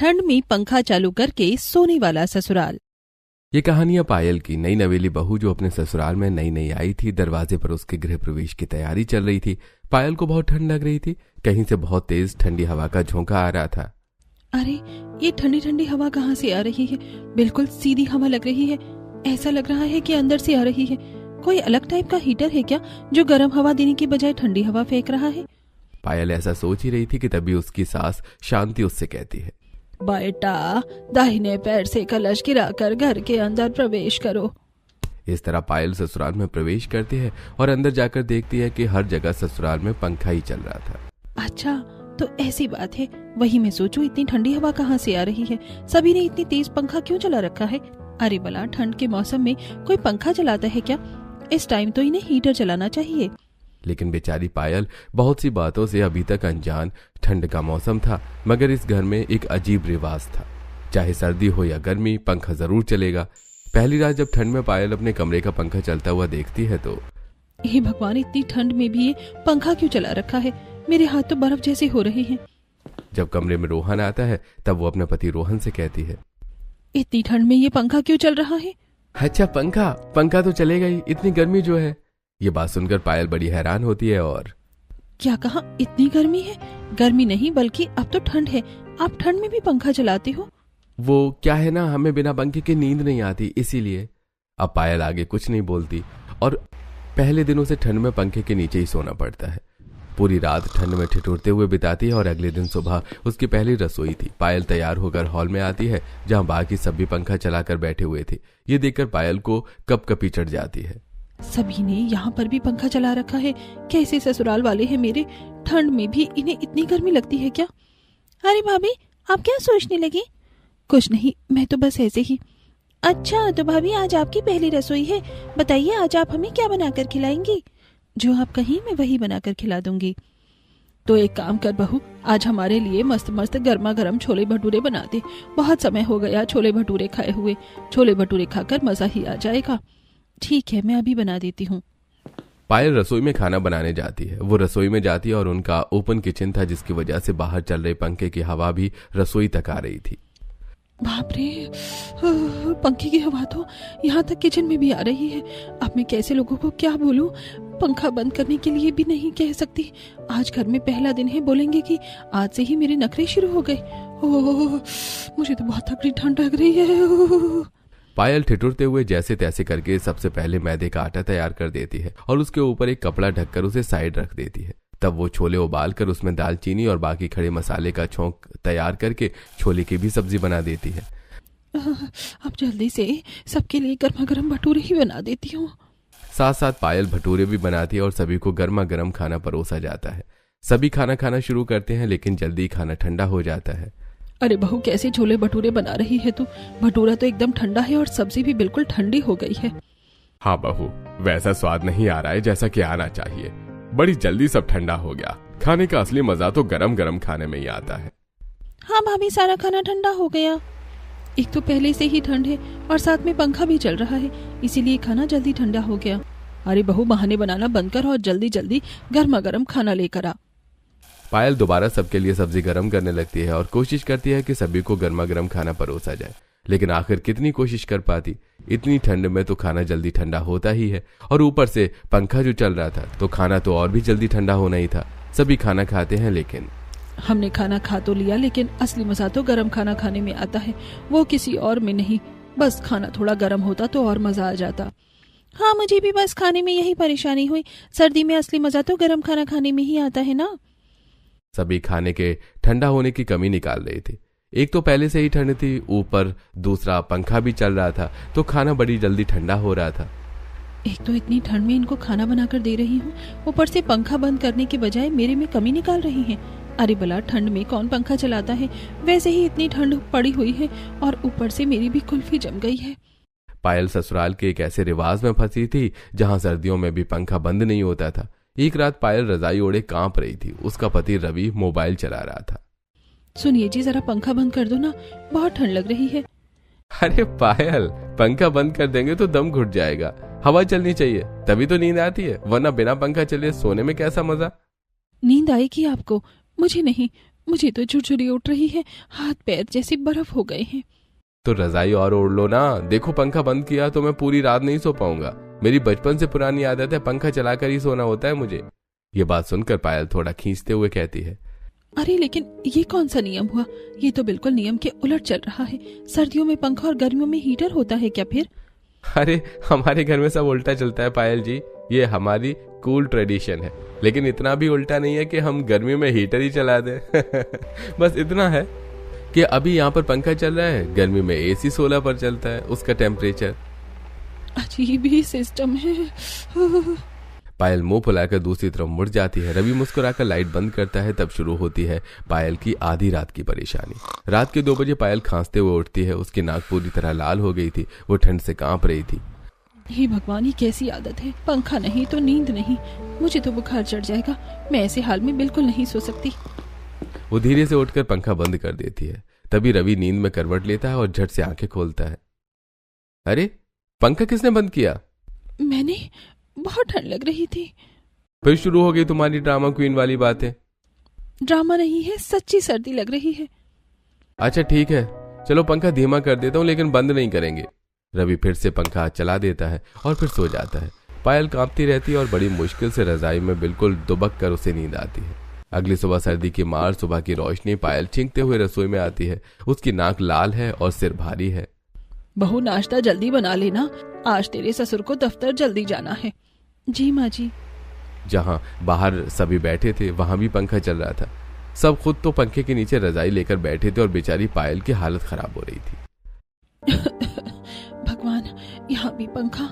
ठंड में पंखा चालू करके सोने वाला ससुराल। ये कहानी है पायल की। नई नवेली बहू जो अपने ससुराल में नई नई आई थी। दरवाजे पर उसके गृह प्रवेश की तैयारी चल रही थी। पायल को बहुत ठंड लग रही थी। कहीं से बहुत तेज ठंडी हवा का झोंका आ रहा था। अरे ये ठंडी ठंडी हवा कहाँ से आ रही है? बिल्कुल सीधी हवा लग रही है। ऐसा लग रहा है कि अंदर से आ रही है। कोई अलग टाइप का हीटर है क्या जो गर्म हवा देने की बजाय ठंडी हवा फेंक रहा है? पायल ऐसा सोच ही रही थी कि तभी उसकी सास शांति उससे कहती है, बेटा दाहिने पैर से कलश गिराकर घर के अंदर प्रवेश करो। इस तरह पायल ससुराल में प्रवेश करती है और अंदर जाकर देखती है कि हर जगह ससुराल में पंखा ही चल रहा था। अच्छा तो ऐसी बात है। वही मैं सोचूं इतनी ठंडी हवा कहाँ से आ रही है। सभी ने इतनी तेज पंखा क्यों चला रखा है? अरे भला ठंड के मौसम में कोई पंखा चलाता है क्या? इस टाइम तो इन्हें हीटर चलाना चाहिए। लेकिन बेचारी पायल बहुत सी बातों से अभी तक अनजान। ठंड का मौसम था मगर इस घर में एक अजीब रिवाज था। चाहे सर्दी हो या गर्मी पंखा जरूर चलेगा। पहली रात जब ठंड में पायल अपने कमरे का पंखा चलता हुआ देखती है तो हे भगवान, इतनी ठंड में भी ये पंखा क्यों चला रखा है? मेरे हाथ तो बर्फ जैसे हो रहे हैं। जब कमरे में रोहन आता है तब वो अपने पति रोहन से कहती है, इतनी ठंड में ये पंखा क्यों चल रहा है? अच्छा पंखा तो चलेगा ही, इतनी गर्मी जो है। ये बात सुनकर पायल बड़ी हैरान होती है और क्या कहा? इतनी गर्मी है? गर्मी नहीं बल्कि अब तो ठंड है। आप ठंड में भी पंखा चलाते हो? वो क्या है ना, हमें बिना पंखे के नींद नहीं आती इसीलिए। अब पायल आगे कुछ नहीं बोलती और पहले दिनों से ठंड में पंखे के नीचे ही सोना पड़ता है। पूरी रात ठंड में ठिठुरते हुए बिताती है और अगले दिन सुबह उसकी पहली रसोई थी। पायल तैयार होकर हॉल में आती है जहां बाकी सभी पंखा चलाकर बैठे हुए थे। ये देखकर पायल को कपकपी चढ़ जाती है। सभी ने यहाँ पर भी पंखा चला रखा है। कैसे ससुराल वाले हैं मेरे? ठंड में भी इन्हें इतनी गर्मी लगती है क्या? अरे भाभी आप क्या सोचने लगी? कुछ नहीं, मैं तो बस ऐसे ही। अच्छा तो भाभी आज आपकी पहली रसोई है। बताइए आज आप हमें क्या बनाकर खिलाएंगी? जो आप कहीं मैं वही बनाकर खिला दूंगी। तो एक काम कर बहू, आज हमारे लिए मस्त मस्त गर्मा गर्म छोले भटूरे बना दे। बहुत समय हो गया छोले भटूरे खाए हुए। छोले भटूरे खाकर मजा ही आ जाएगा। ठीक है मैं अभी बना देती हूँ। पायल रसोई में खाना बनाने जाती है। वो रसोई में जाती है और उनका ओपन किचन था जिसकी वजह से बाहर चल रहे पंखे की हवा भी रसोई तक आ रही थी। बाप रे, पंखे की हवा तो यहाँ तक किचन में भी आ रही है। अब मैं कैसे लोगों को क्या बोलूं? पंखा बंद करने के लिए भी नहीं कह सकती। आज घर में पहला दिन है, बोलेंगे कि आज से ही मेरे नखरे शुरू हो गए। ओह मुझे तो बहुत तगड़ी ठंड लग रही है। पायल ठिठुरते हुए जैसे तैसे करके सबसे पहले मैदे का आटा तैयार कर देती है और उसके ऊपर एक कपड़ा ढककर उसे साइड रख देती है। तब वो छोले उबाल कर उसमें दालचीनी और बाकी खड़े मसाले का छौंक तैयार करके छोले की भी सब्जी बना देती है। अब जल्दी से सबके लिए गर्मा गर्म भटूरे ही बना देती हूँ। साथ साथ पायल भटूरे भी बनाती है और सभी को गर्मा गर्म खाना परोसा जाता है। सभी खाना खाना शुरू करते हैं लेकिन जल्दी खाना ठंडा हो जाता है। अरे बहू कैसे छोले भटूरे बना रही है तू? भटूरा तो एकदम ठंडा है और सब्जी भी बिल्कुल ठंडी हो गई है। हाँ बहू, वैसा स्वाद नहीं आ रहा है जैसा कि आना चाहिए। बड़ी जल्दी सब ठंडा हो गया। खाने का असली मजा तो गरम गरम खाने में ही आता है। हाँ भाभी सारा खाना ठंडा हो गया। एक तो पहले से ही ठंड है और साथ में पंखा भी चल रहा है, इसीलिए खाना जल्दी ठंडा हो गया। अरे बहू बहाने बनाना बंद कर और जल्दी जल्दी गर्मा गर्म खाना लेकर आ। पायल दोबारा सबके लिए सब्जी गर्म करने लगती है और कोशिश करती है कि सभी को गर्मा गर्म खाना परोसा जाए। लेकिन आखिर कितनी कोशिश कर पाती? इतनी ठंड में तो खाना जल्दी ठंडा होता ही है और ऊपर से पंखा जो चल रहा था तो खाना तो और भी जल्दी ठंडा होना ही था। सभी खाना खाते हैं लेकिन हमने खाना खा तो लिया लेकिन असली मजा तो गर्म खाना खाने में आता है, वो किसी और में नहीं। बस खाना थोड़ा गर्म होता तो और मजा आ जाता। हाँ मुझे भी बस खाने में यही परेशानी हुई। सर्दी में असली मजा तो गर्म खाना खाने में ही आता है ना। सभी खाने के ठंडा होने की कमी निकाल रहे थे। एक तो पहले से ही ठंड थी, ऊपर दूसरा पंखा भी चल रहा था तो खाना बड़ी जल्दी ठंडा हो रहा था। एक तो इतनी ठंड में इनको खाना बनाकर दे रही हूँ, ऊपर से पंखा बंद करने के बजाय मेरे में कमी निकाल रही हैं। अरे भला ठंड में कौन पंखा चलाता है? वैसे ही इतनी ठंड पड़ी हुई है और ऊपर से मेरी भी कुल्फी जम गई है। पायल ससुराल के एक ऐसे रिवाज में फंसी थी जहां सर्दियों में भी पंखा बंद नहीं होता था। एक रात पायल रजाई ओढ़े कांप रही थी। उसका पति रवि मोबाइल चला रहा था। सुनिए जी जरा पंखा बंद कर दो ना, बहुत ठंड लग रही है। अरे पायल, पंखा बंद कर देंगे तो दम घुट जाएगा। हवा चलनी चाहिए तभी तो नींद आती है, वरना बिना पंखा चले सोने में कैसा मजा। नींद आएगी आपको, मुझे नहीं। मुझे तो झुरझुरी उठ रही है, हाथ पैर जैसे बर्फ हो गए हैं। तो रजाई और ओढ़ लो ना। देखो पंखा बंद किया तो मैं पूरी रात नहीं सो पाऊंगा। मेरी बचपन से पुरानी आदत है, पंखा चलाकर ही सोना होता है मुझे। ये बात सुनकर पायल थोड़ा खींचते हुए कहती है, अरे लेकिन ये कौन सा नियम हुआ? ये तो बिल्कुल नियम के उलट चल रहा है। सर्दियों में पंखा और गर्मियों में हीटर होता है क्या फिर? अरे हमारे घर में सब उल्टा चलता है पायल जी, ये हमारी कूल ट्रेडिशन है। लेकिन इतना भी उल्टा नहीं है कि हम गर्मी में हीटर ही चला दें। बस इतना है कि अभी यहाँ पर पंखा चल रहा है, गर्मी में AC 16 पर चलता है, उसका टेम्परेचर। अजीब ही सिस्टम है। पायल मुंह फुलाकर दूसरी तरफ मुड़ जाती है। रवि मुस्कुराकर लाइट बंद करता है। तब शुरू होती है पायल की आधी रात की परेशानी। रात के 2 बजे पायल खांसते हुए उठती है। उसकी नाक पूरी तरह लाल हो गई थी, वो ठंड से कांप रही थी। हे भगवान, ये कैसी आदत है? पंखा नहीं तो नींद नहीं, मुझे तो बुखार चढ़ जाएगा। मैं ऐसे हाल में बिल्कुल नहीं सो सकती। वो धीरे से उठकर पंखा बंद कर देती है। तभी रवि नींद में करवट लेता है और झट से आंखें खोलता है। अरे पंखा किसने बंद किया? मैंने, बहुत ठंड लग रही थी। फिर शुरू हो गई तुम्हारी ड्रामा क्वीन वाली बातें। ड्रामा नहीं है, सच्ची सर्दी लग रही है। अच्छा ठीक है, चलो पंखा धीमा कर देता हूँ, लेकिन बंद नहीं करेंगे। रवि फिर से पंखा चला देता है और फिर सो जाता है। पायल कांपती रहती है और बड़ी मुश्किल से रजाई में बिल्कुल दुबक कर उसे नींद आती है। अगली सुबह सर्दी की मार, सुबह की रोशनी। पायल चींकते हुए रसोई में आती है। उसकी नाक लाल है और सिर भारी है। बहू, नाश्ता जल्दी बना लेना, आज तेरे ससुर को दफ्तर जल्दी जाना है। जी माँ जी। जहां बाहर सभी बैठे थे वहां भी पंखा चल रहा था। सब खुद तो पंखे के नीचे रजाई लेकर बैठे थे और बेचारी पायल की हालत खराब हो रही थी। भगवान, यहाँ भी पंखा।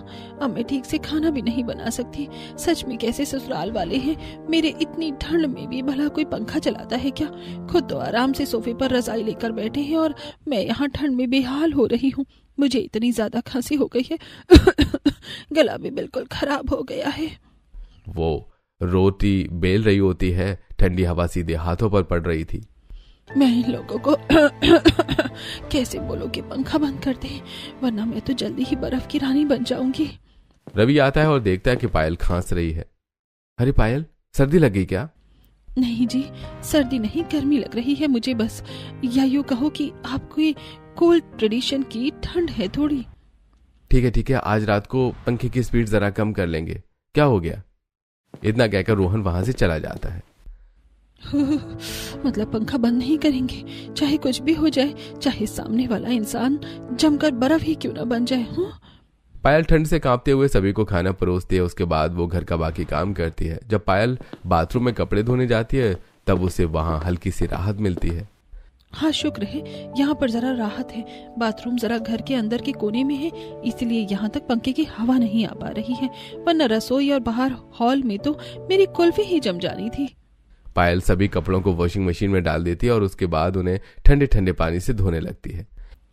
अब मैं ठीक से खाना भी नहीं बना सकती। सच में कैसे ससुराल वाले हैं मेरे। इतनी ठंड में भी भला कोई पंखा चलाता है क्या? खुद तो आराम से सोफे पर रजाई लेकर बैठे हैं और मैं यहाँ ठंड में बेहाल हो रही हूँ। मुझे इतनी ज्यादा खांसी हो गई है। गला भी बिल्कुल खराब हो गया है। वो रोटी बेल रही होती है, ठंडी हवा सीधे हाथों पर पड़ रही थी। मैं इन लोगों को कैसे बोलूं कि पंखा बंद कर दे, वरना मैं तो जल्दी ही बर्फ की रानी बन जाऊंगी। रवि आता है और देखता है कि पायल खांस रही है। अरे पायल, सर्दी लग गई क्या? नहीं जी, सर्दी नहीं, गर्मी लग रही है मुझे बस। या यूं कहो कि आपको कूल ट्रेडिशन की ठंड है थोड़ी। ठीक है, आज रात को पंखे की स्पीड जरा कम कर लेंगे। क्या हो गया? इतना कहकर रोहन वहां से चला जाता है। मतलब पंखा बंद नहीं करेंगे, चाहे कुछ भी हो जाए, चाहे सामने वाला इंसान जमकर बर्फ ही क्यों ना बन जाए। पायल ठंड से कांपते हुए सभी को खाना परोसती है। उसके बाद वो घर का बाकी काम करती है। जब पायल बाथरूम में कपड़े धोने जाती है तब उसे वहां हल्की सी राहत मिलती है। हाँ, शुक्र है, यहाँ पर जरा राहत है। बाथरूम जरा घर के अंदर के कोने में है, इसलिए यहाँ तक पंखे की हवा नहीं आ पा रही है, वरना रसोई और बाहर हॉल में तो मेरी कुल्फी ही जम जानी थी। पायल सभी कपड़ों को वॉशिंग मशीन में डाल देती है और उसके बाद उन्हें ठंडे ठंडे पानी से धोने लगती है।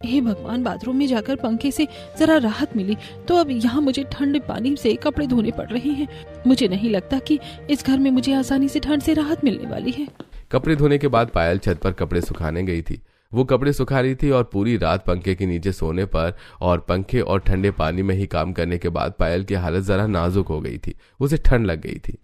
हे भगवान, बाथरूम में जाकर पंखे से जरा राहत मिली, तो अब यहाँ मुझे ठंडे पानी से कपड़े धोने पड़ रहे हैं। मुझे नहीं लगता कि इस घर में मुझे आसानी से ठंड से राहत मिलने वाली है। कपड़े धोने के बाद पायल छत पर कपड़े सुखाने गई थी। वो कपड़े सुखा रही थी और पूरी रात पंखे के नीचे सोने पर और पंखे और ठंडे पानी में ही काम करने के बाद पायल की हालत जरा नाजुक हो गई थी। उसे ठंड लग गई थी।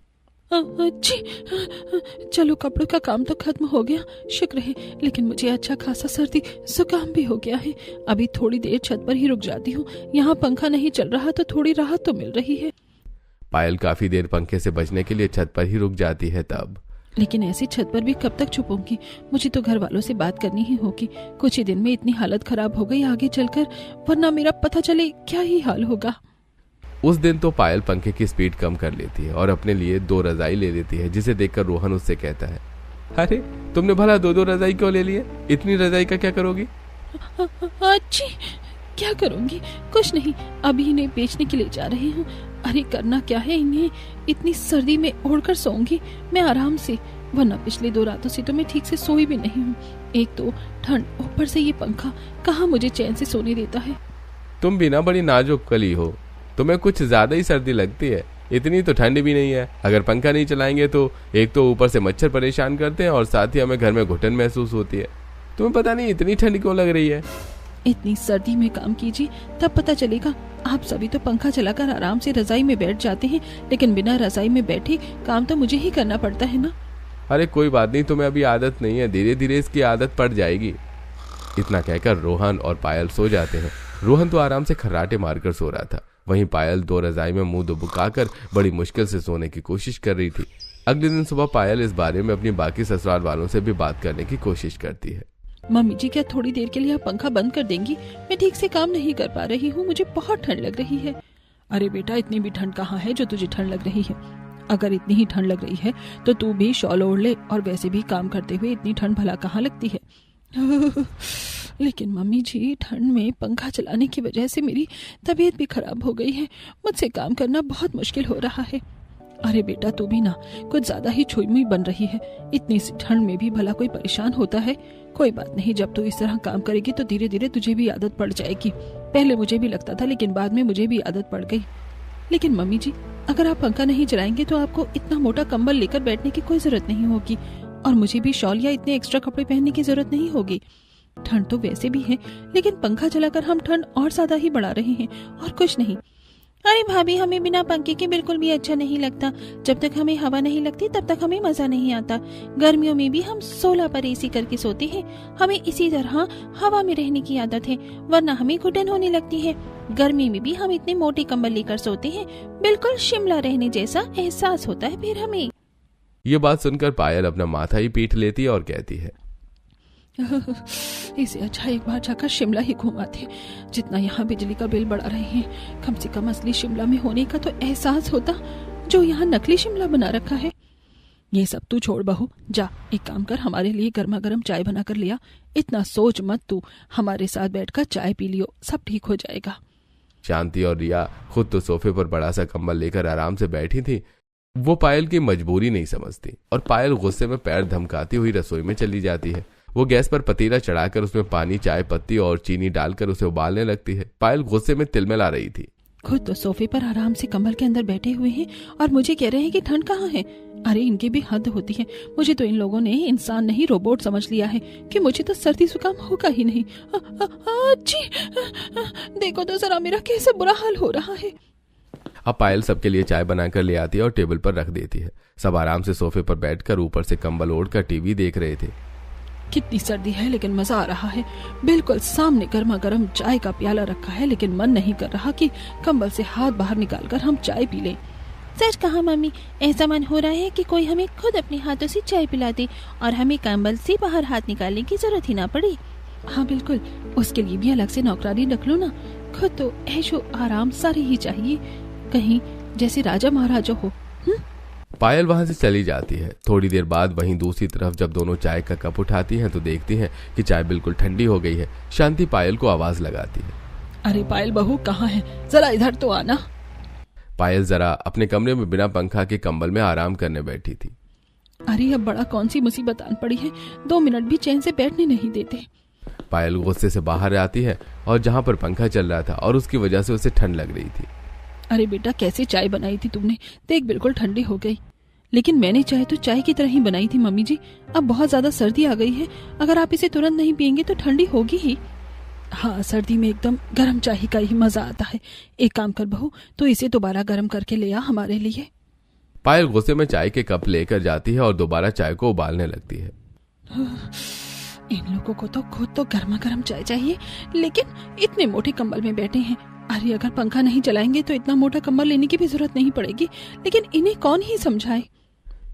चलो, कपड़ों का काम तो खत्म हो गया, शुक्र है। लेकिन मुझे अच्छा खासा सर्दी जुकाम भी हो गया है। अभी थोड़ी देर छत पर ही रुक जाती हूँ, यहाँ पंखा नहीं चल रहा तो थोड़ी राहत तो मिल रही है। पायल काफी देर पंखे से बचने के लिए छत पर ही रुक जाती है। तब लेकिन ऐसी छत पर भी कब तक छुपूंगी? मुझे तो घर वालों से बात करनी ही होगी। कुछ ही दिन में इतनी हालत खराब हो गई आगे चलकर, वरना मेरा पता चले क्या ही हाल होगा। उस दिन तो पायल पंखे की स्पीड कम कर लेती है और अपने लिए 2 रजाई ले लेती है, जिसे देखकर रोहन उससे कहता है, अरे तुमने भला 2 रजाई क्यों ले लिए? इतनी रजाई का क्या करोगी? अच्छी, क्या करूंगी? कुछ नहीं, अभी इन्हें बेचने के लिए जा रही हूँ। अरे करना क्या है, इन्हें इतनी सर्दी में ओढ़कर सोऊंगी मैं आराम से, वरना पिछले 2 रातों से तो मैं ठीक से सोई भी नहीं हूँ। एक तो ठंड, ऊपर से ये पंखा कहाँ मुझे चैन से सोने देता है। तुम भी ना बड़ी नाजुक कली हो, तुम्हें कुछ ज्यादा ही सर्दी लगती है। इतनी तो ठंड भी नहीं है। अगर पंखा नहीं चलाएंगे तो एक तो ऊपर से मच्छर परेशान करते हैं और साथ ही हमें घर में घुटन महसूस होती है। तुम्हें पता नहीं इतनी ठंड क्यों लग रही है। इतनी सर्दी में काम कीजिए, तब पता चलेगा। आप सभी तो पंखा चलाकर आराम से रजाई में बैठ जाते हैं, लेकिन बिना रजाई में बैठे काम तो मुझे ही करना पड़ता है ना। अरे कोई बात नहीं, तुम्हें अभी आदत नहीं है, धीरे धीरे इसकी आदत पड़ जाएगी। इतना कहकर रोहन और पायल सो जाते हैं। रोहन तो आराम से खर्राटे मारकर सो रहा था, वहीं पायल दो रजाई में मुंह दुबकाकर बड़ी मुश्किल से सोने की कोशिश कर रही थी। अगले दिन सुबह पायल इस बारे में अपनी बाकी ससुराल वालों से भी बात करने की कोशिश करती है। मम्मी जी, क्या थोड़ी देर के लिए आप पंखा बंद कर देंगी? मैं ठीक से काम नहीं कर पा रही हूँ, मुझे बहुत ठंड लग रही है। अरे बेटा, इतनी भी ठंड कहाँ है जो तुझे ठंड लग रही है। अगर इतनी ही ठंड लग रही है तो तू भी शॉल ओढ़ ले, और वैसे भी काम करते हुए इतनी ठंड भला कहाँ लगती है। लेकिन मम्मी जी, ठंड में पंखा चलाने की वजह से मेरी तबीयत भी खराब हो गई है, मुझसे काम करना बहुत मुश्किल हो रहा है। अरे बेटा, तू भी ना कुछ ज्यादा ही छुई मुई बन रही है, इतनी सी ठंड में भी भला कोई परेशान होता है। कोई बात नहीं, जब तू इस तरह काम करेगी तो धीरे धीरे तुझे भी आदत पड़ जाएगी। पहले मुझे भी लगता था, लेकिन बाद में मुझे भी आदत पड़ गई। लेकिन मम्मी जी, अगर आप पंखा नहीं चलाएंगे तो आपको इतना मोटा कंबल लेकर बैठने की कोई जरूरत नहीं होगी, और मुझे भी शॉल या इतने एक्स्ट्रा कपड़े पहनने की जरूरत नहीं होगी। ठंड तो वैसे भी है, लेकिन पंखा चलाकर हम ठंड और ज्यादा ही बढ़ा रहे हैं, और कुछ नहीं। अरे भाभी, हमें बिना पंखे के बिल्कुल भी अच्छा नहीं लगता। जब तक हमें हवा नहीं लगती तब तक हमें मजा नहीं आता। गर्मियों में भी हम 16 पर एसी करके सोते हैं। हमें इसी तरह हवा में रहने की आदत है, वरना हमें घुटन होने लगती है। गर्मी में भी हम इतने मोटे कंबल लेकर सोते हैं, बिल्कुल शिमला रहने जैसा एहसास होता है फिर हमें। ये बात सुनकर पायल अपना माथा ही पीट लेती है और कहती है, इसे अच्छा एक बार जाकर शिमला ही घुमाते। जितना यहाँ बिजली का बिल बढ़ा रहे हैं, कम से कम असली शिमला में होने का तो एहसास होता, जो यहाँ नकली शिमला बना रखा है। ये सब तू छोड़ बहू, जा एक काम कर, हमारे लिए गर्मा गर्म चाय बना कर लिया। इतना सोच मत तू, हमारे साथ बैठकर चाय पी लियो, सब ठीक हो जाएगा। शांति और रिया खुद तो सोफे पर बड़ा सा कंबल लेकर आराम से बैठी थी। वो पायल की मजबूरी नहीं समझती, और पायल गुस्से में पैर धमकाती हुई रसोई में चली जाती है। वो गैस पर पतीला चढ़ाकर उसमें पानी, चाय पत्ती और चीनी डालकर उसे उबालने लगती है। पायल गुस्से में तिलमिला रही थी। खुद तो सोफे पर आराम से कंबल के अंदर बैठे हुए हैं और मुझे कह रहे हैं कि ठंड कहाँ है। अरे इनकी भी हद होती है। मुझे तो इन लोगों ने इंसान नहीं रोबोट समझ लिया है कि मुझे तो सर्दी जुकाम होगा ही नहीं। जी, देखो तो जरा मेरा कैसे बुरा हाल हो रहा है। अब पायल सबके लिए चाय बनाकर ले आती है और टेबल पर रख देती है। सब आराम से सोफे पर बैठकर ऊपर से कंबल ओढ़कर टीवी देख रहे थे। कितनी सर्दी है लेकिन मजा आ रहा है। बिल्कुल सामने गर्मा गर्म चाय का प्याला रखा है, लेकिन मन नहीं कर रहा कि कंबल से हाथ बाहर निकालकर हम चाय पी लें। सच कहा मम्मी, ऐसा मन हो रहा है कि कोई हमें खुद अपने हाथों से चाय पिला दे और हमें कंबल से बाहर हाथ निकालने की जरूरत ही ना पड़े। हाँ बिल्कुल, उसके लिए भी अलग से नौकरानी रख लो ना। खुद तो ऐशो आराम सारी ही चाहिए, कहीं जैसे राजा महाराजा हो। पायल वहां से चली जाती है। थोड़ी देर बाद वहीं दूसरी तरफ जब दोनों चाय का कप उठाती हैं तो देखती हैं कि चाय बिल्कुल ठंडी हो गई है। शांति पायल को आवाज लगाती है, अरे पायल बहू कहाँ है, जरा इधर तो आना। पायल जरा अपने कमरे में बिना पंखा के कंबल में आराम करने बैठी थी। अरे अब बड़ा कौन सी मुसीबत आन पड़ी है, 2 मिनट भी चैन से बैठने नहीं देते। पायल गुस्से से बाहर आती है और जहाँ पर पंखा चल रहा था और उसकी वजह से उसे ठंड लग रही थी। अरे बेटा, कैसे चाय बनाई थी तुमने, देख बिल्कुल ठंडी हो गई। लेकिन मैंने चाय तो चाय की तरह ही बनाई थी मम्मी जी। अब बहुत ज्यादा सर्दी आ गई है, अगर आप इसे तुरंत नहीं पियेंगे तो ठंडी होगी ही। हाँ, सर्दी में एकदम गर्म चाय का ही मजा आता है। एक काम कर बहू, तो इसे दोबारा गर्म करके ले आ हमारे लिए। पायल गुस्से में चाय के कप लेकर जाती है और दोबारा चाय को उबालने लगती है। इन लोगों को तो खुद तो गर्मा गर्म चाय चाहिए, लेकिन इतने मोटे कंबल में बैठे हैं। अरे अगर पंखा नहीं चलाएंगे तो इतना मोटा कंबल लेने की भी जरूरत नहीं पड़ेगी, लेकिन इन्हें कौन ही समझाए।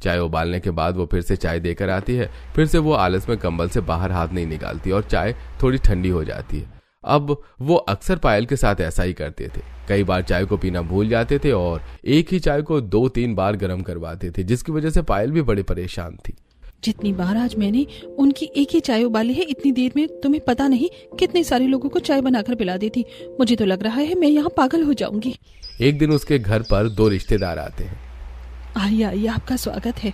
चाय उबालने के बाद वो फिर से चाय देकर आती है। फिर से वो आलस में कंबल से बाहर हाथ नहीं निकालती और चाय थोड़ी ठंडी हो जाती है। अब वो अक्सर पायल के साथ ऐसा ही करते थे। कई बार चाय को पीना भूल जाते थे और एक ही चाय को 2-3 बार गर्म करवाते थे, जिसकी वजह से पायल भी बड़े परेशान थी। जितनी बार आज मैंने उनकी एक ही चाय उबाली है, इतनी देर में तुम्हें पता नहीं कितने सारे लोगों को चाय बनाकर पिला देती। मुझे तो लग रहा है मैं यहाँ पागल हो जाऊंगी। एक दिन उसके घर पर 2 रिश्तेदार आते हैं। आइए आइए, आपका स्वागत है।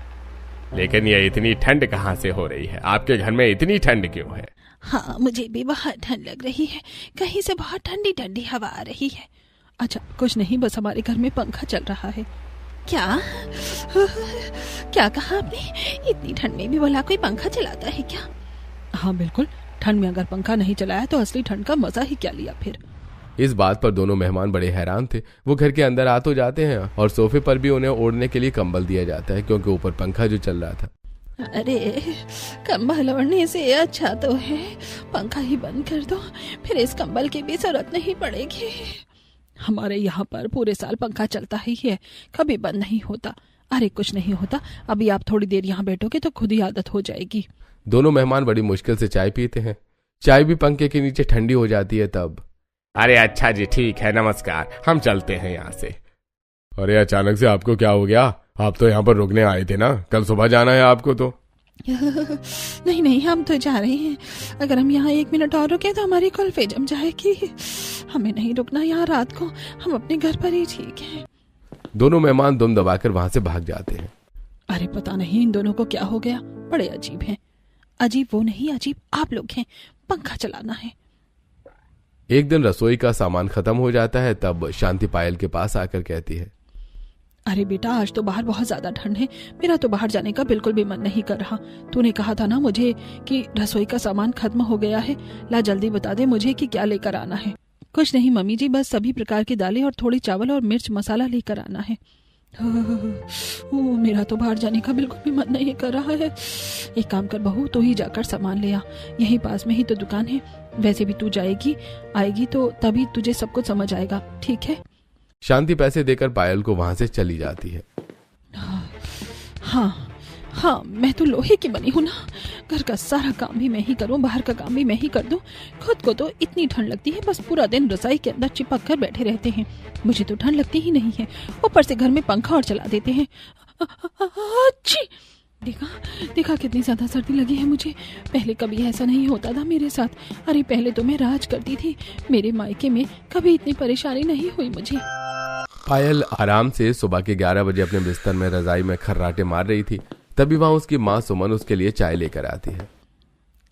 लेकिन ये इतनी ठंड कहाँ से हो रही है? आपके घर में इतनी ठंड क्यों है? हाँ, मुझे भी बहुत ठंड लग रही है, कहीं से बहुत ठंडी ठंडी हवा आ रही है। अच्छा कुछ नहीं, बस हमारे घर में पंखा चल रहा है। क्या क्या कहा आपने? इतनी ठंड में भी भला कोई पंखा चलाता है क्या? हाँ बिल्कुल, ठंड में अगर पंखा नहीं चलाया तो असली ठंड का मजा ही क्या लिया फिर। इस बात पर दोनों मेहमान बड़े हैरान थे। वो घर के अंदर आ तो जाते हैं और सोफे पर भी उन्हें ओढ़ने के लिए कंबल दिया जाता है, क्योंकि ऊपर पंखा जो चल रहा था। अरे कंबल ओढ़ने से अच्छा तो है पंखा ही बंद कर दो, फिर इस कंबल की भी जरूरत नहीं पड़ेगी। हमारे यहाँ पर पूरे साल पंखा चलता ही है, कभी बंद नहीं होता। अरे कुछ नहीं होता, अभी आप थोड़ी देर यहाँ बैठोगे तो खुद ही आदत हो जाएगी। दोनों मेहमान बड़ी मुश्किल से चाय पीते हैं। चाय भी पंखे के नीचे ठंडी हो जाती है तब। अरे अच्छा जी, ठीक है, नमस्कार, हम चलते हैं यहाँ से। अरे अचानक से आपको क्या हो गया? आप तो यहाँ पर रुकने आए थे ना, कल सुबह जाना है आपको तो। नहीं नहीं, हम तो जा रहे हैं। अगर हम यहाँ 1 मिनट और रुके तो हमारी कुल्फी जम जाएगी। हमें नहीं रुकना यहाँ रात को, हम अपने घर पर ही ठीक है। दोनों मेहमान दुम दबाकर वहां से भाग जाते हैं। अरे पता नहीं इन दोनों को क्या हो गया, बड़े अजीब हैं। अजीब वो नहीं, अजीब आप लोग हैं, पंखा चलाना है। एक दिन रसोई का सामान खत्म हो जाता है तब शांति पायल के पास आकर कहती है, अरे बेटा आज तो बाहर बहुत ज्यादा ठंड है, मेरा तो बाहर जाने का बिल्कुल भी मन नहीं कर रहा। तूने कहा था ना मुझे कि रसोई का सामान खत्म हो गया है, ला जल्दी बता दे मुझे कि क्या लेकर आना है। कुछ नहीं मम्मी जी, बस सभी प्रकार की दालें और थोड़ी चावल और मिर्च मसाला लेकर आना है। मेरा तो बाहर जाने का बिल्कुल भी मन नहीं कर रहा है। एक काम कर बहू, तो ही जाकर सामान ले आ, यहीं पास में ही तो दुकान है। वैसे भी तू आएगी तो तभी तुझे सब कुछ समझ आएगा, ठीक है। शांति पैसे देकर पायल को वहां से चली जाती है। हाँ, मैं तो लोहे की बनी हूँ ना, घर का सारा काम भी मैं ही करूँ, बाहर का काम भी मैं ही कर दूँ। खुद को तो इतनी ठंड लगती है, बस पूरा दिन रजाई के अंदर चिपक कर बैठे रहते हैं। मुझे तो ठंड लगती ही नहीं है, ऊपर से घर में पंखा और चला देते हैं। अच्छी देखा कितनी ज्यादा सर्दी लगी है मुझे। पहले कभी ऐसा नहीं होता था मेरे साथ। अरे पहले तो मैं राज करती थी, मेरे मायके में कभी इतनी परेशानी नहीं हुई मुझे। पायल आराम से सुबह के 11 बजे अपने बिस्तर में रजाई में खर्राटे मार रही थी। तभी वहां उसकी माँ सुमन उसके लिए चाय लेकर आती है।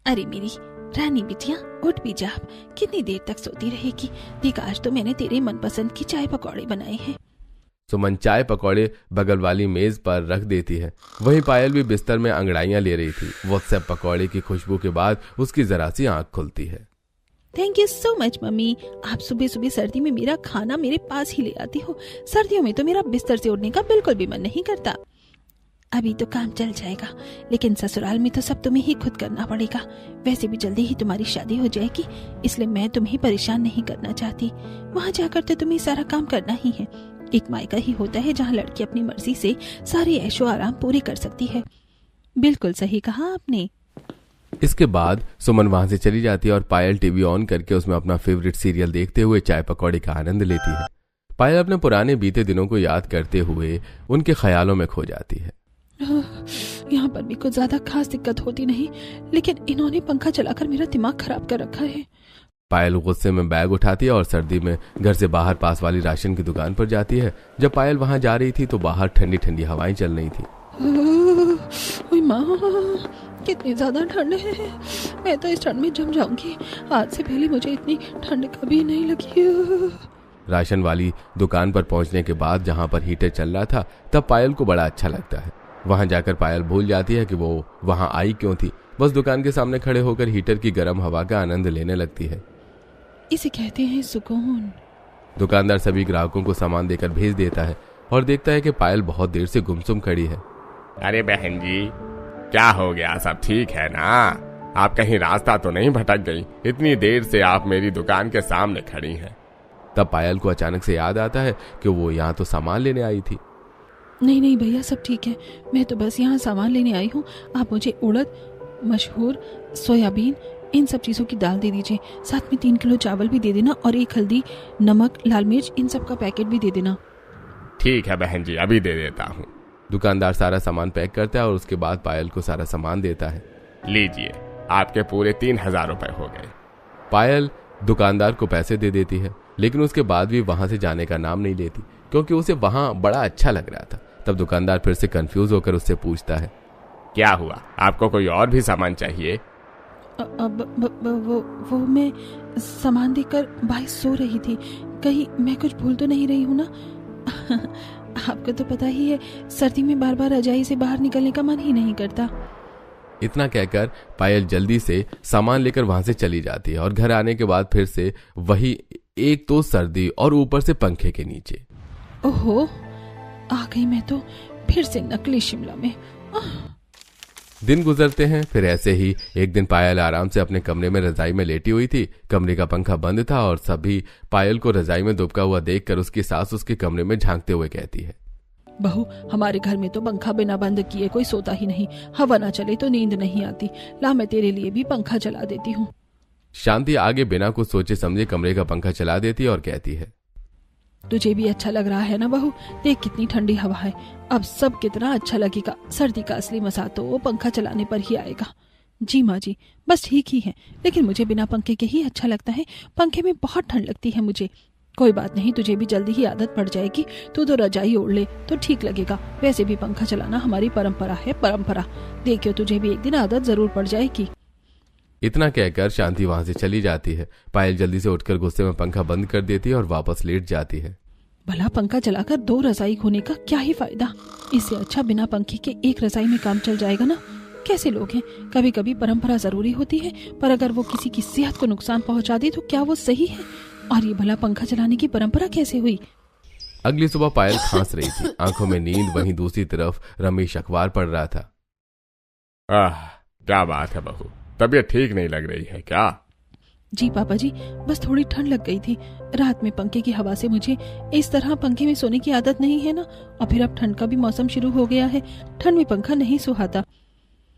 अरे मेरी रानी बिटिया, उठ भी जा, कितनी देर तक सोती रहेगी। देख आज तो मैंने तेरे मनपसंद की चाय पकौड़े बनाए हैं। सुमन चाय पकौड़े बगल वाली मेज पर रख देती है। वहीं पायल भी बिस्तर में अंगड़ाइयां ले रही थी। व्हाट्सएप पकौड़े की खुशबू के बाद उसकी जरा सी आंख खुलती है। Thank you so much mummy, आप सुबह सुबह सर्दी में मेरा खाना मेरे पास ही ले आती हो। सर्दियों में तो मेरा बिस्तर से उठने का बिल्कुल भी मन नहीं करता। अभी तो काम चल जाएगा, लेकिन ससुराल में तो सब तुम्हें ही खुद करना पड़ेगा। वैसे भी जल्दी ही तुम्हारी शादी हो जाएगी, इसलिए मैं तुम्हें परेशान नहीं करना चाहती। वहाँ जाकर तो तुम्हें सारा काम करना ही है। एक मायका ही होता है जहाँ लड़की अपनी मर्जी से सारी ऐशो आराम पूरी कर सकती है। बिल्कुल सही कहा आपने। इसके बाद सुमन वहां से चली जाती है और पायल टीवी ऑन करके उसमें अपना फेवरेट सीरियल देखते हुए चाय पकौड़े का आनंद लेती है। पायल अपने पुराने बीते दिनों को याद करते हुए उनके ख्यालों में खो जाती है। यहाँ पर भी कुछ ज्यादा खास दिक्कत होती नहीं, लेकिन इन्होंने पंखा चलाकर मेरा दिमाग खराब कर रखा है। पायल गुस्से में बैग उठाती है और सर्दी में घर से बाहर पास वाली राशन की दुकान पर जाती है। जब पायल वहां जा रही थी तो बाहर ठंडी ठंडी हवाएं चल रही थी। माँ, कितनी ज्यादा ठंड है, मैं तो इस ठंड में जम जाऊंगी। आज से पहले मुझे इतनी ठंड कभी नहीं लगी। राशन वाली दुकान पर पहुंचने के बाद जहां पर हीटर चल रहा था तब पायल को बड़ा अच्छा लगता है। वहां जाकर पायल भूल जाती है कि वो वहां आई क्यों थी। बस दुकान के सामने खड़े होकर हीटर की गर्म हवा का आनंद लेने लगती है। इसे कहते हैं सुकून। दुकानदार सभी ग्राहकों को सामान देकर भेज देता है और देखता है कि पायल बहुत देर से गुमसुम खड़ी है। अरे बहन जी, क्या हो गया, सब ठीक है ना? आप कहीं रास्ता तो नहीं भटक गई? इतनी देर से आप मेरी दुकान के सामने खड़ी हैं। तब पायल को अचानक से याद आता है कि वो यहाँ तो सामान लेने आई थी। नहीं भैया, सब ठीक है, मैं तो बस यहाँ सामान लेने आई हूँ। आप मुझे उड़द, मशहूर, सोयाबीन, इन सब चीजों की दाल दे दीजिए। साथ में 3 किलो चावल भी दे देना और 1 हल्दी, नमक, लाल मिर्च, इन सब का पैकेट भी दे देना। ठीक है बहन जी, अभी दे देता हूँ। दुकानदार सारा सामान पैक करता है और उसके बाद पायल को सारा सामान देता है। लीजिए, आपके पूरे 3000 रुपए हो गए। पायल दुकानदार को पैसे दे देती है, लेकिन उसके बाद भी वहां से जाने का नाम नहीं लेती क्योंकि उसे वहां बड़ा अच्छा लग रहा था। तब दुकानदार फिर से कंफ्यूज होकर उससे पूछता है, क्या हुआ, आपको कोई और भी सामान चाहिए? वो मैं सामान देकर बाई सो रही थी, कहीं मैं कुछ भूल तो नहीं रही हूँ ना? आपको तो पता ही है, सर्दी में बार बार रजाई से बाहर निकलने का मन ही नहीं करता। इतना कहकर पायल जल्दी से सामान लेकर वहां से चली जाती है और घर आने के बाद फिर से वही, एक तो सर्दी और ऊपर से पंखे के नीचे। ओहो, आ गई मैं तो फिर से नकली शिमला में। दिन गुजरते हैं। फिर ऐसे ही एक दिन पायल आराम से अपने कमरे में रजाई में लेटी हुई थी। कमरे का पंखा बंद था और सभी पायल को रजाई में दुबका हुआ देखकर उसकी सास उसके कमरे में झांकते हुए कहती है, बहू, हमारे घर में तो पंखा बिना बंद किए कोई सोता ही नहीं। हवा ना चले तो नींद नहीं आती। ला, मैं तेरे लिए भी पंखा चला देती हूँ। शांति आगे बिना कुछ सोचे समझे कमरे का पंखा चला देती है और कहती है, तुझे भी अच्छा लग रहा है ना बहू? देख कितनी ठंडी हवा है। अब सब कितना अच्छा लगेगा। सर्दी का असली मजा तो वो पंखा चलाने पर ही आएगा। जी माँ जी, बस ठीक ही है, लेकिन मुझे बिना पंखे के ही अच्छा लगता है। पंखे में बहुत ठंड लगती है मुझे। कोई बात नहीं, तुझे भी जल्दी ही आदत पड़ जाएगी। तू तो रजाई ओढ़ ले तो ठीक लगेगा। वैसे भी पंखा चलाना हमारी परंपरा है, परंपरा। देखियो, तुझे भी एक दिन आदत जरूर पड़ जाएगी। इतना कहकर शांति वहां से चली जाती है। पायल जल्दी से उठकर गुस्से में पंखा बंद कर देती है और वापस लेट जाती है। भला पंखा चलाकर 2 रजाई होने का क्या ही फायदा? इससे अच्छा बिना पंखे के एक रजाई में काम चल जाएगा ना। कैसे लोग हैं? कभी कभी परंपरा जरूरी होती है, पर अगर वो किसी की सेहत को नुकसान पहुंचा दे तो क्या वो सही है? और ये भला पंखा चलाने की परंपरा कैसे हुई? अगली सुबह पायल खांस रही थी, आंखों में नींद। वहीं दूसरी तरफ रमेश अखबार पढ़ रहा था। क्या बात है बहू, तबीयत ठीक नहीं लग रही है क्या? जी पापा जी, बस थोड़ी ठंड लग गई थी। रात में पंखे की हवा से मुझे इस तरह पंखे में सोने की आदत नहीं है ना। और फिर अब ठंड का भी मौसम शुरू हो गया है। ठंड में पंखा नहीं सुहाता।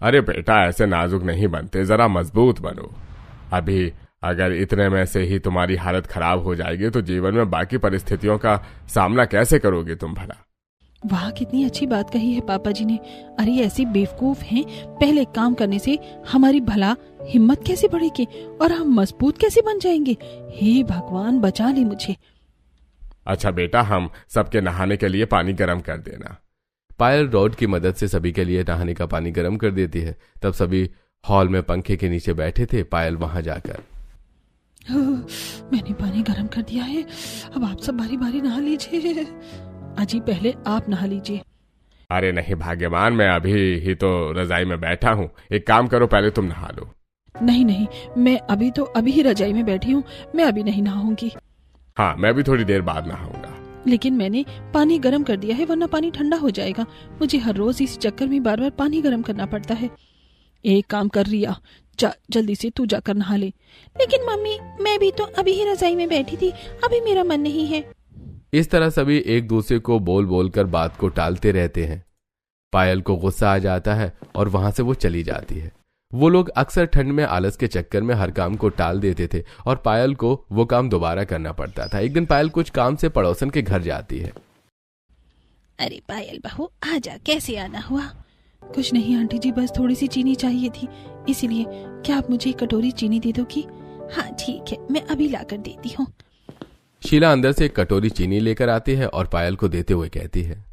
अरे बेटा, ऐसे नाजुक नहीं बनते, जरा मजबूत बनो। अभी अगर इतने में से ही तुम्हारी हालत खराब हो जाएगी तो जीवन में बाकी परिस्थितियों का सामना कैसे करोगे तुम भला? वाह, कितनी अच्छी बात कही है पापा जी ने। अरे ऐसी बेवकूफ हैं, पहले काम करने से हमारी भला हिम्मत कैसे बढ़ेगी और हम मजबूत कैसे बन जाएंगे? हे भगवान, बचा ले मुझे। अच्छा बेटा, हम सबके नहाने के लिए पानी गर्म कर देना। पायल रॉड की मदद से सभी के लिए नहाने का पानी गर्म कर देती है। तब सभी हॉल में पंखे के नीचे बैठे थे। पायल वहां जाकर, मैंने पानी गर्म कर दिया है, अब आप सब बारी बारी नहा लीजिए। अजी, पहले आप नहा लीजिए। अरे नहीं भाग्यवान, मैं अभी ही तो रजाई में बैठा हूँ। एक काम करो, पहले तुम नहा लो। नहीं नहीं, मैं अभी ही रजाई में बैठी हूँ। मैं अभी नहीं नहाऊंगी। हाँ, मैं भी थोड़ी देर बाद नहाऊंगा। लेकिन मैंने पानी गर्म कर दिया है, वरना पानी ठंडा हो जाएगा। मुझे हर रोज इस चक्कर में बार बार पानी गर्म करना पड़ता है। एक काम कर रिया, जल्दी से तू जाकर नहा ले। लेकिन मम्मी, मैं भी तो अभी ही रजाई में बैठी थी, अभी मेरा मन नहीं है। इस तरह सभी एक दूसरे को बोल बोल कर बात को टालते रहते हैं। पायल को गुस्सा आ जाता है और वहां से वो चली जाती है। वो लोग अक्सर ठंड में आलस के चक्कर में हर काम को टाल देते थे और पायल को वो काम दोबारा करना पड़ता था। एक दिन पायल कुछ काम से पड़ोसन के घर जाती है। अरे पायल बहू, आजा, कैसे आना हुआ? कुछ नहीं आंटी जी, बस थोड़ी सी चीनी चाहिए थी, इसीलिए। क्या आप मुझे 1 कटोरी चीनी दे दोगी? हाँ ठीक है, मैं अभी लाकर देती हूँ। शीला अंदर से 1 कटोरी चीनी लेकर आती है और पायल को देते हुए कहती है,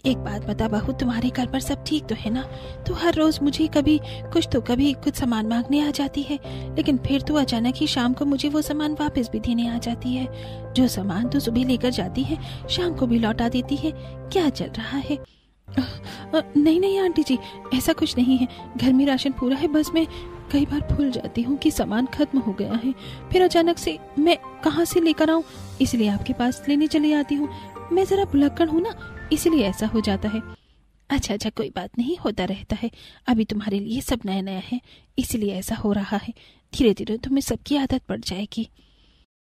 एक बात बता बहू, तुम्हारे घर पर सब ठीक तो है ना? तू हर रोज मुझे कभी कुछ सामान मांगने आ जाती है, लेकिन फिर तू अचानक ही शाम को मुझे वो सामान वापस भी देने आ जाती है। जो सामान तू सुबह लेकर जाती है, शाम को भी लौटा देती है। क्या चल रहा है? नहीं आंटी जी, ऐसा कुछ नहीं है। घर में राशन पूरा है, बस मैं कई बार भूल जाती हूँ कि सामान खत्म हो गया है। फिर अचानक से मैं कहाँ से लेकर आऊँ, इसलिए आपके पास लेने चले आती हूँ। मैं जरा भुलक्कड़ हूँ ना, इसलिए ऐसा हो जाता है। अच्छा, कोई बात नहीं, होता रहता है। अभी तुम्हारे लिए सब नया नया है, इसलिए ऐसा हो रहा है। धीरे धीरे तुम्हें सबकी आदत पड़ जाएगी।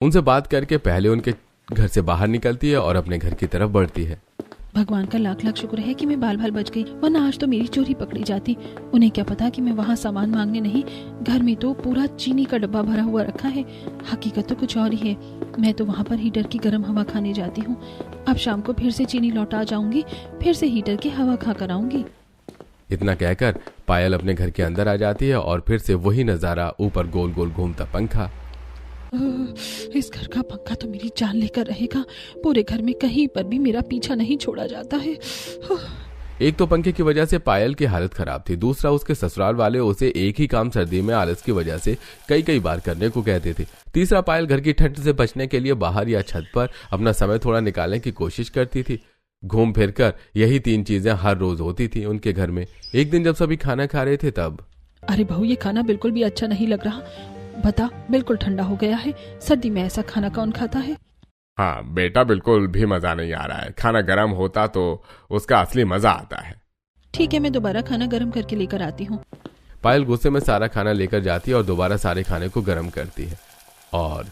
उनसे बात करके पहले उनके घर से बाहर निकलती है और अपने घर की तरफ बढ़ती है। भगवान का लाख लाख शुक्र है कि मैं बाल बाल बच गई, वरना आज तो मेरी चोरी पकड़ी जाती। उन्हें क्या पता कि मैं वहाँ सामान मांगने नहीं, घर में तो पूरा चीनी का डब्बा भरा हुआ रखा है। हकीकत तो कुछ और ही है। मैं तो वहाँ पर हीटर की गर्म हवा खाने जाती हूँ। अब शाम को फिर से चीनी लौटा जाऊंगी, फिर से हीटर की हवा खा कर आऊंगी। इतना कहकर पायल अपने घर के अंदर आ जाती है और फिर से वही नजारा, ऊपर गोल गोल घूमता पंखा। इस घर का पंखा तो मेरी जान लेकर रहेगा। पूरे घर में कहीं पर भी मेरा पीछा नहीं छोड़ा जाता है। एक तो पंखे की वजह से पायल की हालत खराब थी, दूसरा उसके ससुराल वाले उसे एक ही काम सर्दी में आलस की वजह से कई बार करने को कहते थे। तीसरा, पायल घर की ठंड से बचने के लिए बाहर या छत पर अपना समय थोड़ा निकालने की कोशिश करती थी। घूम फिर कर यही 3 चीजें हर रोज होती थी उनके घर में। एक दिन जब सभी खाना खा रहे थे तब, अरे बहू, ये खाना बिल्कुल भी अच्छा नहीं लग रहा। बता, बिल्कुल ठंडा हो गया है। सर्दी में ऐसा खाना कौन खाता है? हाँ बेटा, बिल्कुल भी मजा नहीं आ रहा है। खाना गर्म होता तो उसका असली मजा आता है। ठीक है, मैं दोबारा खाना गर्म करके लेकर आती हूँ। पायल गुस्से में सारा खाना लेकर जाती है और दोबारा सारे खाने को गर्म करती है। और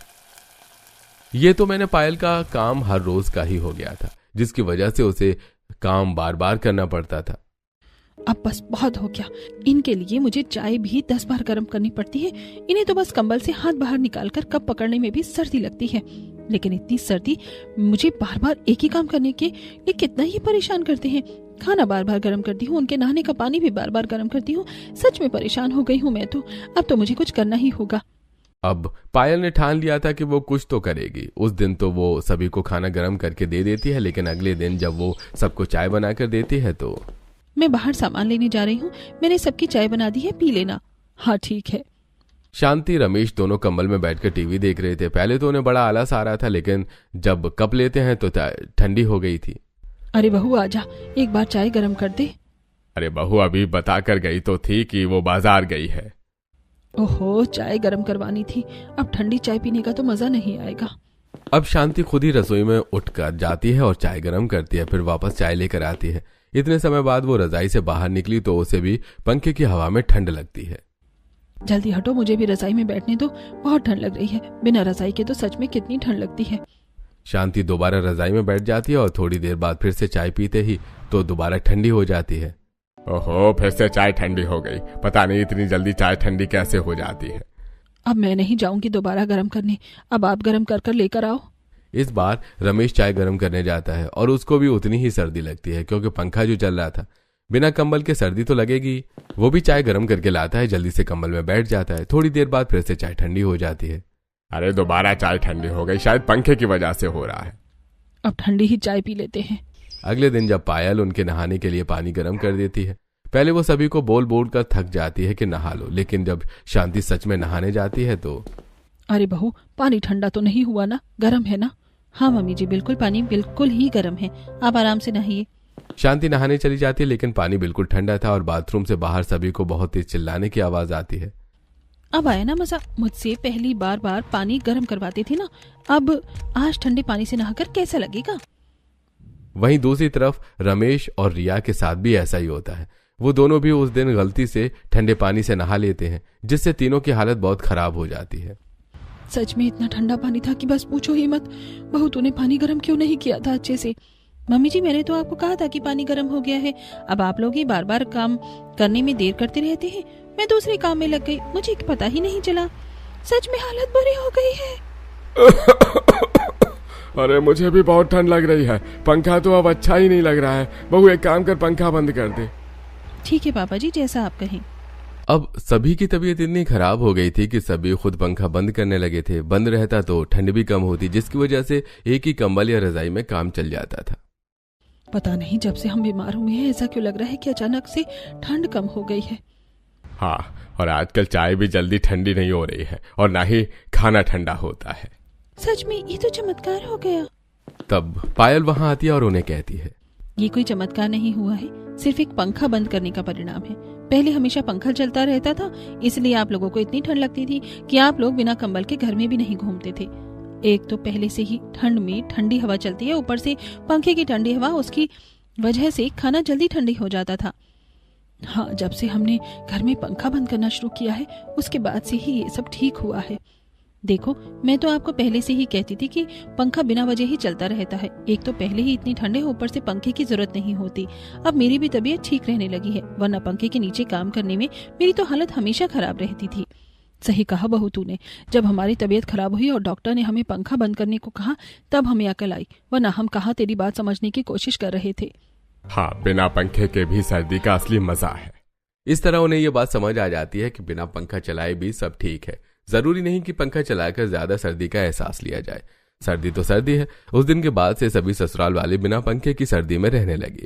ये तो मैंने पायल का काम हर रोज का ही हो गया था, जिसकी वजह से उसे काम बार बार करना पड़ता था। अब बस बहुत हो गया, इनके लिए मुझे चाय भी 10 बार गर्म करनी पड़ती है। इन्हें तो बस कंबल से हाथ बाहर निकालकर कप पकड़ने में भी सर्दी लगती है, लेकिन इतनी सर्दी मुझे बार बार एक ही काम करने के लिए कितना ही परेशान करते हैं। खाना बार बार गर्म करती हूँ, उनके नहाने का पानी भी बार बार गर्म करती हूँ। सच में परेशान हो गई हूँ मैं तो। अब तो मुझे कुछ करना ही होगा। अब पायल ने ठान लिया था कि वो कुछ तो करेगी। उस दिन तो वो सभी को खाना गर्म करके दे देती है, लेकिन अगले दिन जब वो सबको चाय बनाकर देती है तो मैं बाहर सामान लेने जा रही हूँ, मैंने सबकी चाय बना दी है, पी लेना। हाँ ठीक है। शांति रमेश दोनों कंबल में बैठकर टीवी देख रहे थे। पहले तो उन्हें बड़ा आलस आ रहा था, लेकिन जब कप लेते हैं तो ठंडी हो गई थी। अरे बहू आजा, एक बार चाय गर्म कर दे। अरे बहू अभी बता कर गई तो थी कि वो बाजार गई है। ओहो, चाय गर्म करवानी थी, अब ठंडी चाय पीने का तो मजा नहीं आएगा। अब शांति खुद ही रसोई में उठकर जाती है और चाय गर्म करती है, फिर वापस चाय लेकर आती है। इतने समय बाद वो रजाई से बाहर निकली तो उसे भी पंखे की हवा में ठंड लगती है। जल्दी हटो, मुझे भी रजाई में बैठने दो, बहुत ठंड लग रही है। बिना रजाई के तो सच में कितनी ठंड लगती है। शांति दोबारा रजाई में बैठ जाती है और थोड़ी देर बाद फिर से चाय पीते ही तो दोबारा ठंडी हो जाती है। ओहो, फिर से चाय ठंडी हो गई। पता नहीं इतनी जल्दी चाय ठंडी कैसे हो जाती है। अब मैं नहीं जाऊंगी दोबारा गर्म करने, अब आप गर्म कर लेकर आओ। इस बार रमेश चाय गर्म करने जाता है और उसको भी उतनी ही सर्दी लगती है, क्योंकि पंखा जो चल रहा था। बिना कंबल के सर्दी तो लगेगी। वो भी चाय गर्म करके लाता है, जल्दी से कंबल में बैठ जाता है। थोड़ी देर बाद फिर से चाय ठंडी हो जाती है। अरे दोबारा चाय ठंडी हो गई, शायद पंखे की वजह से हो रहा है। अब ठंडी ही चाय पी लेते हैं। अगले दिन जब पायल उनके नहाने के लिए पानी गर्म कर देती है, पहले वो सभी को बोल बोल कर थक जाती है कि नहा लो, लेकिन जब शांति सच में नहाने जाती है तो अरे बहू, पानी ठंडा तो नहीं हुआ ना, गर्म है ना? हाँ मम्मी जी, बिल्कुल, पानी बिल्कुल ही गर्म है, आप आराम से नहाइए। शांति नहाने चली जाती है, लेकिन पानी बिल्कुल ठंडा था और बाथरूम से बाहर सभी को बहुत तेज चिल्लाने की आवाज आती है। अब आया ना मजा, मुझसे पहली बार पानी गर्म करवाते थे ना, अब आज ठंडे पानी से नहाकर कैसा लगेगा? वहीं दूसरी तरफ रमेश और रिया के साथ भी ऐसा ही होता है। वो दोनों भी उस दिन गलती से ठंडे पानी से नहा लेते हैं, जिससे तीनों की हालत बहुत खराब हो जाती है। सच में इतना ठंडा पानी था कि बस पूछो ही मत। बहू, तूने पानी गर्म क्यों नहीं किया था अच्छे से? मम्मी जी, मैंने तो आपको कहा था कि पानी गर्म हो गया है। अब आप लोग ही बार बार काम करने में देर करते रहते हैं। मैं दूसरे काम में लग गई, मुझे पता ही नहीं चला। सच में हालत बुरी हो गई है। अरे मुझे भी बहुत ठंड लग रही है, पंखा तो अब अच्छा ही नहीं लग रहा है। बहू एक काम कर, पंखा बंद कर दे। ठीक है पापा जी, जैसा आप कहें। अब सभी की तबीयत इतनी खराब हो गई थी कि सभी खुद पंखा बंद करने लगे थे। बंद रहता तो ठंड भी कम होती, जिसकी वजह से एक ही कंबल या रजाई में काम चल जाता था। पता नहीं जब से हम बीमार हुए हैं ऐसा क्यों लग रहा है कि अचानक से ठंड कम हो गई है। हाँ, और आजकल चाय भी जल्दी ठंडी नहीं हो रही है और ना ही खाना ठंडा होता है। सच में ये तो चमत्कार हो गया। तब पायल वहां आती है और उन्हें कहती है, ये कोई चमत्कार नहीं हुआ है, सिर्फ एक पंखा बंद करने का परिणाम है। पहले हमेशा पंखा चलता रहता था, इसलिए आप लोगों को इतनी ठंड लगती थी कि आप लोग बिना कंबल के घर में भी नहीं घूमते थे। एक तो पहले से ही ठंड में ठंडी हवा चलती है, ऊपर से पंखे की ठंडी हवा, उसकी वजह से खाना जल्दी ठंडी हो जाता था। हाँ, जब से हमने घर में पंखा बंद करना शुरू किया है उसके बाद से ही ये सब ठीक हुआ है। देखो, मैं तो आपको पहले से ही कहती थी कि पंखा बिना वजह ही चलता रहता है। एक तो पहले ही इतनी ठंड है, ऊपर से पंखे की जरूरत नहीं होती। अब मेरी भी तबीयत ठीक रहने लगी है, वरना पंखे के नीचे काम करने में मेरी तो हालत हमेशा खराब रहती थी। सही कहा बहू तूने, जब हमारी तबीयत खराब हुई और डॉक्टर ने हमें पंखा बंद करने को कहा तब हमें अकल आई, वरना हम कहाँ तेरी बात समझने की कोशिश कर रहे थे। हाँ, बिना पंखे के भी सर्दी का असली मजा है। इस तरह उन्हें ये बात समझ आ जाती है कि बिना पंखा चलाए भी सब ठीक है। जरूरी नहीं कि पंखा चलाकर ज्यादा सर्दी का एहसास लिया जाए। सर्दी तो सर्दी है। उस दिन के बाद से सभी ससुराल वाले बिना पंखे की सर्दी में रहने लगे।